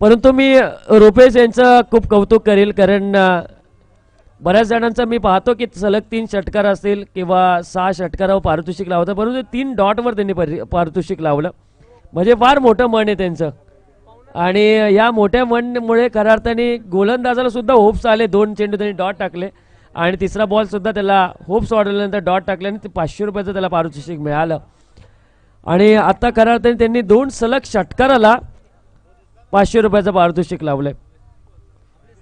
परंतु मी रुपेश यांचं खूप कौतुक करेल, कारण बऱ्याच जणांचं मी पाहतो की सलग 3 षटकार असतील किंवा 6 षटकारावर पारितोषिक लावतं, परंतु 3 डॉटवर त्यांनी पारितोषिक लावलं, म्हणजे फार मोठं मन आहे त्यांचं. आणि या मोठ्या मनमुळे खऱ्या अर्थाने गोलंदाजाला सुद्धा होप्स आले. 2 चेंडू त्यांनी डॉट टाकले आणि तिसरा बॉल सुद्धा त्याला होप्स वाढवल्यानंतर डॉट टाकल्याने ते 500 रुपयाचं त्याला पारितोषिक मिळालं. आणि आता खऱ्या अर्थाने त्यांनी 2 सलग षटकाराला 500 रुपयाचं पारितोषिक लावलंय.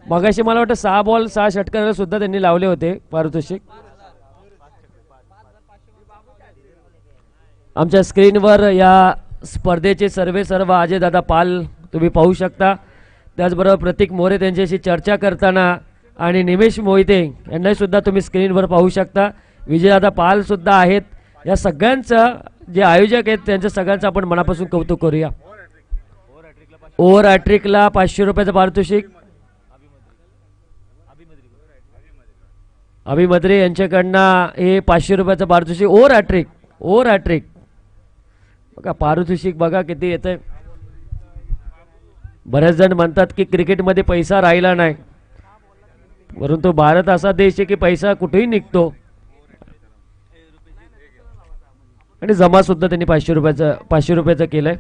मगाशी मला वाटतं 6 बॉल 6 षटकाराला सुद्धा त्यांनी लावले होते पारितोषिक. आमच्या स्क्रीनवर या स्पर्धेचे सर्व अजयदादा पाल तुम्ही पाहू शकता. त्याचबरोबर प्रतीक मोरे त्यांच्याशी चर्चा करताना आणि निमेश मोहिते यांनाही सुद्धा तुम्ही स्क्रीनवर पाहू शकता. विजयदादा पाल सुद्धा आहेत. या सगळ्यांचं जे आयोजक आहेत त्यांच्या सगळ्यांचं आपण मनापासून कौतुक करूया. ओव्हर हॅट्रिकला 500 रुपयाचं पारितोषिक अभि मद्रे यांच्याकडनं हे 500 रुपयाचं पारितोषिक. ओव्हर हॅट्रिक बघा, पारितोषिक बघा किती येतंय. बरेच जण म्हणतात की क्रिकेटमध्ये पैसा राहिला नाही, परंतु भारत असा देश आहे की पैसा कुठेही निघतो. आणि जमा सुद्धा त्यांनी 500 रुपयाचं केलंय.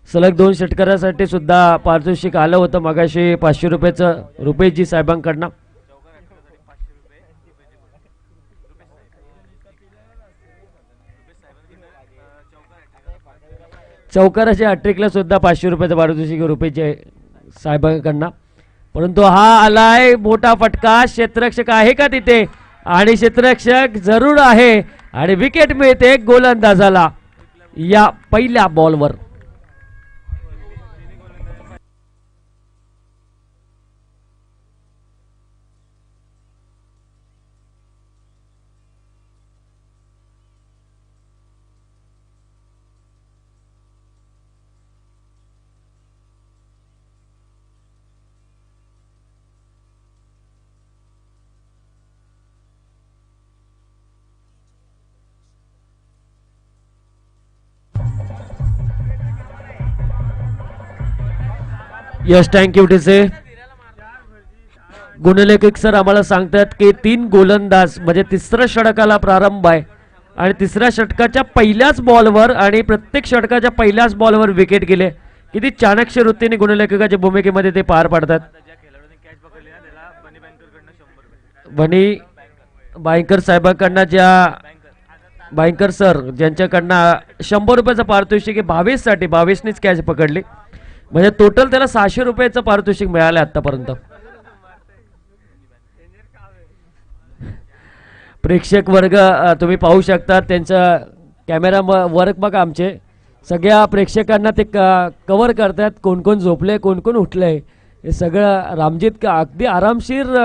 सलग 2 षटकारासाठी सुद्धा पारितोषिक आलं होतं मगाशी 500 रुपयाचं रुपेशजी साहेबांकडनं. चौकाराच्या हॅट्रिकला सुद्धा 500 रुपयाचं पारितोषिक रुपेशजी साहेबांकडनं. परंतु हा आलाय मोठा फटका. क्षेत्ररक्षक आहे का तिथे? आणि क्षेत्ररक्षक जरूर आहे आणि विकेट मिळते गोलंदाजाला या पहिल्या बॉलवर. यस, थँक्यू टीसे. गुणलेखक सर आम्हाला सांगतात की 3 गोलंदाज म्हणजे तिसऱ्या षटकाला प्रारंभ आहे आणि तिसऱ्या षटकाच्या पहिल्याच बॉलवर आणि प्रत्येक षटकाच्या पहिल्याच बॉलवर विकेट गेले. किती चाणक्य वृत्तीने गुणलेखकाच्या भूमिकेमध्ये ते पार पाडतात. बनी बायकर साहेबांकडनं बायकर सर ज्यांच्याकडनं 100 रुपयाचं पारितोषिक आहे 22 साठी 22नेच कॅच पकडली, म्हणजे टोटल त्याला 600 रुपयाचं पारितोषिक मिळालं आतापर्यंत. प्रेक्षक वर्ग तुम्ही पाहू शकता त्यांचा कॅमेरा वर्क बघा आमचे सगळ्या प्रेक्षकांना ते कव्हर करतात कोण कोण झोपले कोण कोण उठले हे सगळं रामजीत का अगदी आरामशीर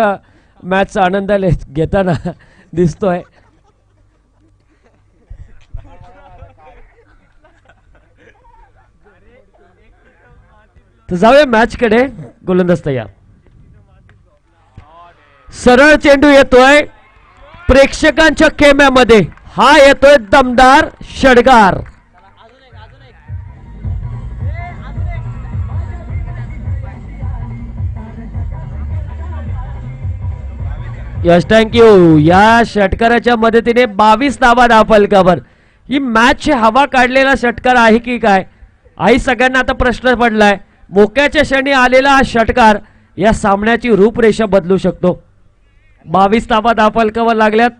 मॅचचा आनंद घेताना दिसतोय. तर जाऊया मॅच कडे. गोलंदाज तयार. सरळ चेंडू येतोय प्रेक्षकांच्या खेम्यामध्ये. हा येतोय दमदार षटकार. Yes thank you. या षटकाराच्या मदतीने 22 धावा फलकावर. ही मॅच हवा काढलेला षटकार आहे की काय आई सगळ्यांना आता प्रश्न पडलाय. मोक्याच्या क्षणी आलेला हा षटकार या सामन्याची रूपरेषा बदलू शकतो. 22 धावा फलकावर लागल्यात.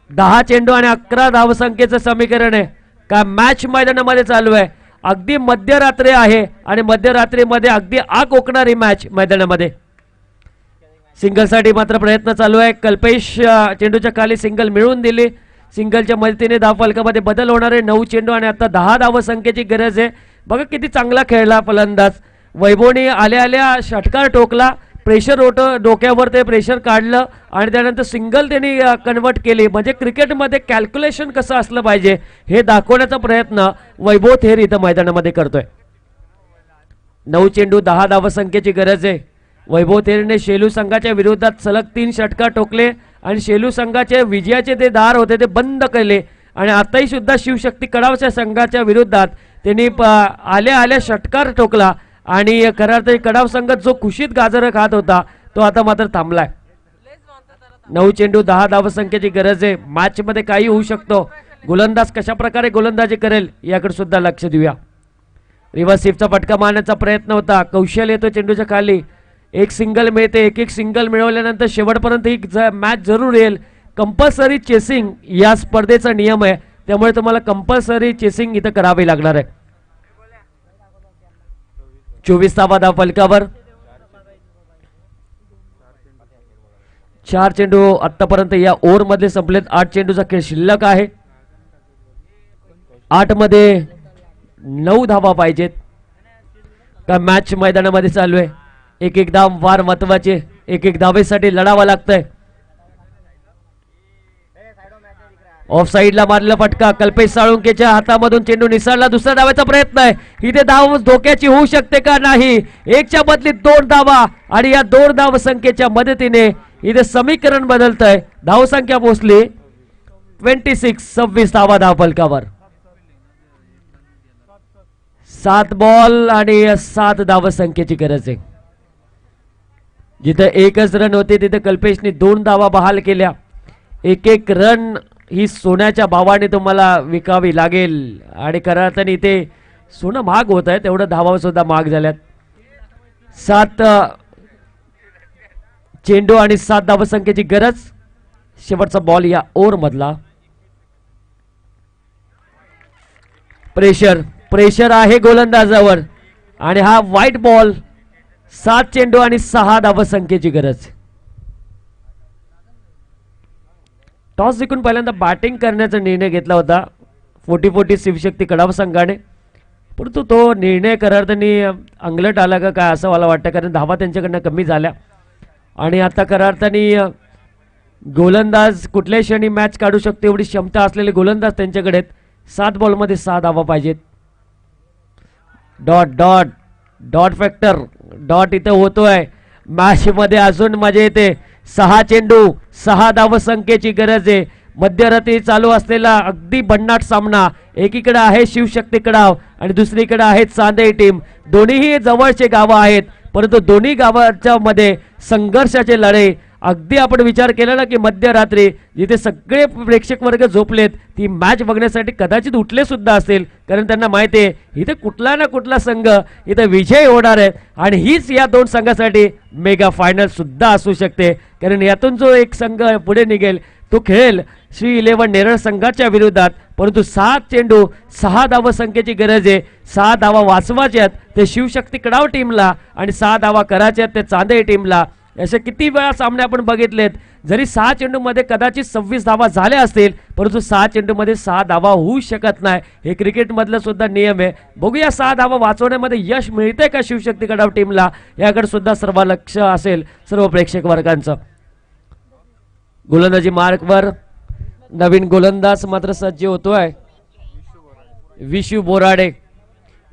10 चेंडू आणि 11 धावसंख्येचं समीकरण आहे. का मॅच मैदानामध्ये चालू आहे. अगदी मध्यरात्री आहे आणि मध्यरात्रीमध्ये अगदी आग ओकणारी मॅच मैदानामध्ये. सिंगल साठी मात्र प्रयत्न चालू आहे. कल्पेश चेंडूच्या खाली सिंगल मिळवून दिली. सिंगलच्या मदतीने फलकामध्ये बदल होणार आहे. 9 चेंडू आणि आता 10 धावसंख्येची गरज आहे. बघा किती चांगला खेळला फलंदाज. वैभवने आल्या आल्या षटकार टोकला. प्रेशर डोक्यावर ते प्रेशर काढलं आणि त्यानंतर सिंगल त्यांनी कन्वर्ट केली. म्हणजे क्रिकेटमध्ये कॅल्क्युलेशन कसं असलं पाहिजे हे दाखवण्याचा प्रयत्न वैभव थेर इथं मैदानामध्ये करतोय. 9 चेंडू 10 धावसंख्येची गरज आहे. वैभव थेरने शेलू संघाच्या विरोधात सलग 3 षटकार टोकले आणि शेलू संघाचे विजयाचे ते दार होते ते बंद केले. आणि आताही सुद्धा शिवशक्ती कडावच्या संघाच्या विरोधात त्यांनी आल्या आल्या षटकार टोकला आणि खऱ्या अर्थाने कडाव संघ जो खुशीत गाजर खात होता तो आता मात्र थांबलाय. 9 चेंडू 10 धावसंख्येची गरज आहे. मॅच मध्ये काही होऊ शकतो. गोलंदाज कशा प्रकारे गोलंदाजी करेल याकडे सुद्धा लक्ष देऊया. रिव्हर्स स्वीपचा फटका मारण्याचा प्रयत्न होता. कौशल्य येतो चेंडूच्या खाली. एक सिंगल मिळते. एक सिंगल मिळवल्यानंतर शेवटपर्यंत ही मॅच जरूर येईल. कंपल्सरी चेसिंग या स्पर्धेचा नियम आहे त्यामुळे तुम्हाला कंपल्सरी चेसिंग इथं करावी लागणार आहे. 24 धावा फलकावर. 4 चेंडू आतापर्यंत या ओव्हर मध्ये संपलेत. 8 चेंडूचा खेळ शिल्लक आहे. 8 मध्ये 9 धावा पाहिजेत. का मॅच मैदानामध्ये चालू आहे. एक धाव फार महत्वाचे. एक धावेसाठी लढावं लागतंय. ऑफ साइडला मारलेला फटका कल्पेश साळुंकेच्या हातामधून चेंडू निसरला. दुसऱ्या धावेचा प्रयत्न आहे. इथे धाव धोक्याची होऊ शकते का नाही. एकच्या बदलीत 2 धावा आणि या 2 धाव संख्येच्या मदतीने इथे समीकरण बदलतंय. धावसंख्या पोहोचली 26 धावा फलकावर. 7 बॉल आणि 7 धाव संख्येची गरज आहे. जिथे 1च रन होते तिथे कल्पेशने 2 धावा बहाल केल्या. एक रन ही सोन्याच्या भावाने तुम्हाला विकावी लागेल आणि खऱ्या अर्थाने इथे सोनं महाग होत आहे तेवढं धावा सुद्धा महाग झाल्यात. 7 चेंडू आणि 7 धावसंख्येची गरज. शेवटचा बॉल या ओव्हर मधला. प्रेशर आहे गोलंदाजावर आणि हा व्हाईट बॉल. 7 चेंडू आणि 6 धावसंख्येची गरज. टॉस जिंकून पहिल्यांदा बॅटिंग करण्याचा निर्णय घेतला होता 40-40 शिवशक्ती कडाव संघाने. परंतु तो निर्णय करार्थाने अंगलट आला का काय असं मला वाटतं कारण धावा त्यांच्याकडनं कमी झाल्या आणि आता करार्थाने गोलंदाज कुठल्याही क्षणी मॅच काढू शकतो एवढी क्षमता असलेले गोलंदाज त्यांच्याकडे आहेत. 7 बॉलमध्ये 6 धावा पाहिजेत. डॉट फॅक्टर डॉट इथं होतोय. मॅच मध्ये अजून मजा येते. 6 चेंडू 6 धावसंख्येची गरज आहे. मध्यरात्री चालू असलेला अगदी भन्नाट सामना. एकीकडे आहे शिवशक्ती कडाव आणि दुसरीकडे आहे चांदई टीम. दोन्हीही जवळचे गावं आहेत परंतु दोन्ही गावाच्या मध्ये संघर्षाचे लढे. अगदी आपण विचार केला ना की मध्यरात्री जिथे सगळे प्रेक्षक वर्ग झोपलेत ती मॅच बघण्यासाठी कदाचित उठले सुद्धा असतील कारण त्यांना माहिती आहे इथे कुठला ना कुठला संघ इथे विजय होणार आहे आणि हीच या 2 संघासाठी मेगा फायनल सुद्धा असू शकते कारण यातून जो एक संघ पुढे निघेल तो खेळेल श्री 11 नेरळ संघाच्या विरोधात. परंतु 7 चेंडू 6 धावसंख्येची गरज आहे. 6 धावा वाचवायच्यात ते शिवशक्ती कडाव टीमला आणि 6 धावा करायच्यात ते चांदई टीमला. असे किती वेळा सामने आपण बघितलेत, जरी 6 चेंडूमध्ये कदाचित 26 धावा झाल्या असतील, परंतु 6 चेंडूमध्ये 6 धावा होऊ शकत नाही. हे क्रिकेटमधलं सुद्धा नियम आहे. बघूया 6 धावा वाचवण्यामध्ये यश मिळते का शिवशक्ती कडाव टीमला, याकडे सुद्धा सर्व लक्ष असेल सर्व प्रेक्षक वर्गांचं. गोलंदाजी मार्कवर नवीन गोलंदाज मात्र सज्ज होतोय विशू बोराडे.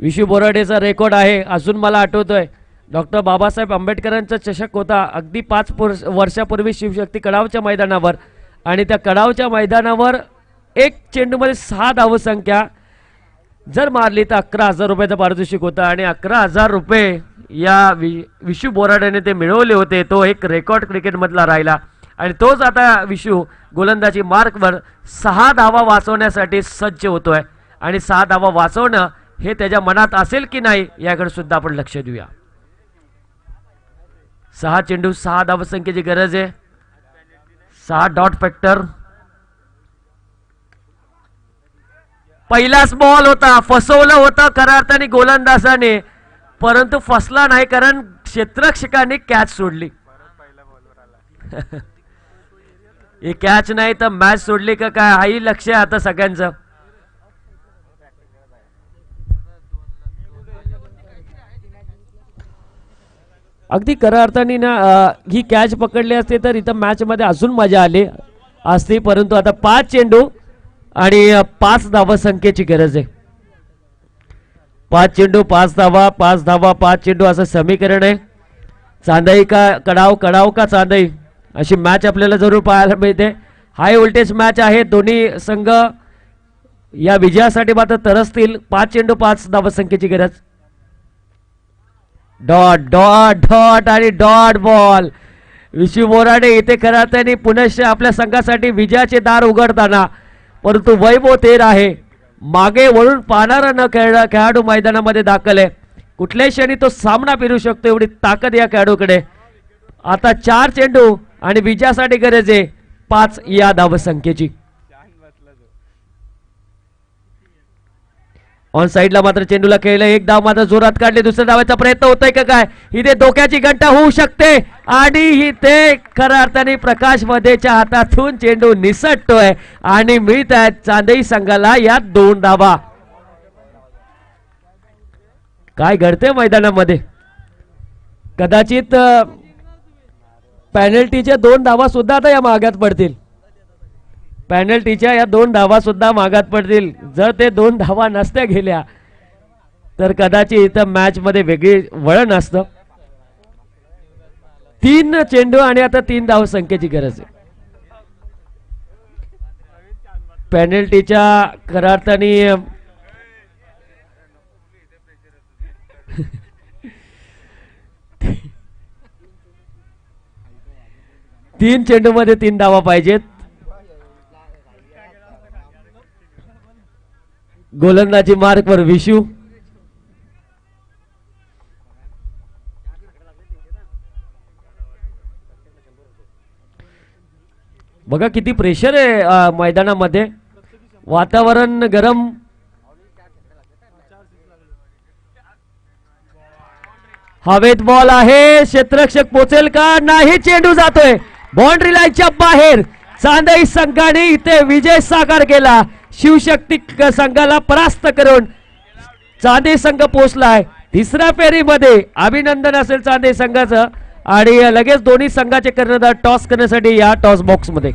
विशू बोराडेचा रेकॉर्ड आहे, अजून मला आठवतोय डॉक्टर बाबासाहेब आंबेडकरांचा चषक होता अगदी 5 वर्षापूर्वी शिवशक्ती कडावच्या मैदानावर, आणि त्या कडावच्या मैदानावर एक चेंडूमध्ये 6 धावसंख्या जर मारली तर 11,000 रुपयाचा पारितोषिक होता, आणि 11,000 रुपये या विशू बोराडेने ते मिळवले होते. तो एक रेकॉर्ड क्रिकेटमधला राहिला, आणि तोच आता विशू गोलंदाजी मार्कवर 6 धावा वाचवण्यासाठी सज्ज होतोय, आणि 6 धावा वाचवणं हे त्याच्या मनात असेल की नाही याकडे सुद्धा आपण लक्ष देऊया. 6 चेंडू 6 धावसंख्येची गरज आहे. 6 डॉट फॅक्टर. पहिलाच बॉल होता, फसवलं होतं खऱ्या अर्थाने गोलंदाजाने, परंतु फसला नाही कारण क्षेत्ररक्षकांनी कॅच सोडली. हे कॅच नाही तर मॅच सोडली का काय हाही लक्ष आहे आता सगळ्यांचं. अगदी खऱ्या अर्थाने ना ही कॅच पकडली असते तर इथं मॅच मध्ये अजून मजा आली असती, परंतु आता 5 चेंडू आणि 5 धावसंख्येची गरज आहे. 5 चेंडू 5 धावा, 5 धावा 5 चेंडू असं समीकरण आहे. चांदई का कडाव, कडाव का चांदई अशी मॅच आपल्याला जरूर पाहायला मिळते. हाय व्होल्टेज मॅच आहे. दोन्ही संघ या विजयासाठी मात्र तरसतील. 5 चेंडू 5 धावसंख्येची गरज. डॉट डॉट डॉट आणि डॉट बॉल. विशू बोराडे इथे खऱ्या अर्थाने पुनश्च आपल्या संघासाठी विजयाचे दार उघडताना, परंतु वैभव तेर आहे. मागे वळून पाहणारा न खेळाडू मैदानामध्ये दाखल आहे. कुठल्याही क्षणी तो सामना फिरू शकतो एवढी ताकद या खेळाडूकडे. आता 4 चेंडू आणि विजयासाठी गरज आहे 5 या धावसंख्येची. ऑन साइडला मात्र चेंडूला खेळलं. एक धाव मात्र जोरात काढली. दुसऱ्या धावाचा प्रयत्न होतोय का काय, इथे धोक्याची घंटा होऊ शकते, आणि इथे खऱ्या अर्थाने प्रकाश मध्येच्या हातातून चेंडू निसटतोय आणि मिळत आहेत चांदई संघाला या 2 धावा. काय घडते मैदानामध्ये, कदाचित पॅनल्टीच्या 2 धावा सुद्धा आता या मागात पडतील. पॅनल्टीच्या या 2 धावा सुद्धा मागात पडतील. जर ते 2 धावा नसत्या गेल्या तर कदाचित इथं मॅच मध्ये वेगळी वळण असतं. 3 चेंडू आणि आता 3 धावसंख्येची गरज आहे. पॅनल्टीच्या खऱ्या अर्थाने 3 चेंडू मध्ये 3 धावा पाहिजेत. गोलंदाजी मार्कवर विशू. बघा किती प्रेशर आहे मैदानामध्ये, वातावरण गरम. हवेत बॉल आहे, क्षेत्ररक्षक पोचेल का नाही, चेंडू जातोय बाउंड्री लाईनच्या बाहेर. चांदई संघाने इथे विजय साकार केला. शिवशक्ती संघाला परास्त करून चांदई संघ पोहोचलाय 3ऱ्या फेरीमध्ये. अभिनंदन असेल चांदई संघाचं, आणि लगेच दोन्ही संघाचे कर्णधार टॉस करण्यासाठी या टॉस बॉक्स मध्ये.